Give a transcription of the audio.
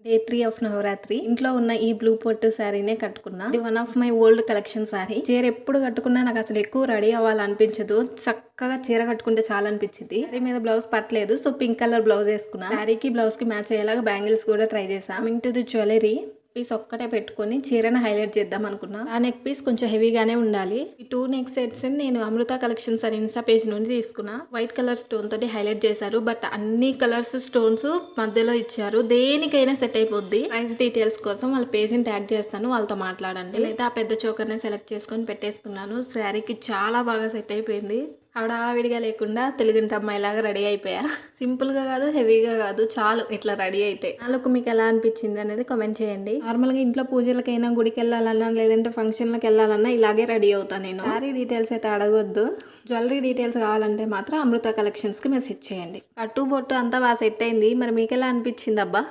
Day 3 of Navratri. ఇంట్లో ఉన్న ఈ బ్లూ పొట్టు శారీనే కట్టుకున్నా. ఇది one of my old collection sari. చీర ఎప్పుడు కట్టుకున్నా నాకు అసలు ఎక్కువ రెడీ అవ్వాలనిపించదు. చక్కగా చీర కట్టుకుంటే చాలా అనిపించింది. శారీ మీద బ్లౌజ్ పట్టలేదు, సో పింక్ కలర్ బ్లౌజ్ వేసుకున్నా. శారీకి బ్లౌజ్ కి మ్యాచ్ అయ్యేలాగా బ్యాంగిల్స్ కూడా ట్రై చేసా. Coming to the jewellery piece ఒక్కటే పెట్టుకొని చీరను హైలైట్ చేద్దాం అనుకున్నా. ఆ నెక్ పీస్ కొంచెం హెవీగానే ఉండాలి. ఈ 2 నెక్ సెట్స్ నేను అమృత కలెక్షన్స్ అని ఇన్స్టా పేజ్ నుండి తీసుకున్నా. వైట్ కలర్ స్టోన్ తోటి హైలైట్ చేశారు, బట్ అన్ని కలర్స్ స్టోన్స్ మధ్యలో ఇచ్చారు. దేనికైనా సెట్ అయిపోద్ది. ప్రైస్ డీటెయిల్స్ కోసం వాళ్ళ పేజ్ని ట్యాగ్ చేస్తాను, వాళ్ళతో మాట్లాడండి. నేనైతే ఆ పెద్ద చోకర్నే సెలెక్ట్ చేసుకొని పెట్టేసుకున్నాను. శారీకి చాలా బాగా సెట్ అయిపోయింది. హడావిడిగా లేకుండా తెలుగింటి అమ్మాయిలాగా రెడీ అయిపోయా. సింపుల్ గా కాదు, హెవీగా కాదు, చాలు ఇట్లా రెడీ అయితే. ఆ లుక్ మీకు ఎలా అనిపించింది అనేది కామెంట్ చేయండి. నార్మల్ గా ఇంట్లో పూజలకైనా, గుడికి వెళ్ళాలన్నా, లేదంటే ఫంక్షన్లకు వెళ్ళాలన్నా ఇలాగే రెడీ అవుతాను నేను. శారీ డీటెయిల్స్ అయితే అడగొద్దు. జ్యువెలరీ డీటెయిల్స్ కావాలంటే మాత్రం అమృత కలెక్షన్స్ కి మెసేజ్ చేయండి. కట్టు బొట్టు అంతా బాగా సెట్ అయింది. మరి మీకు ఎలా అనిపించింది అబ్బా?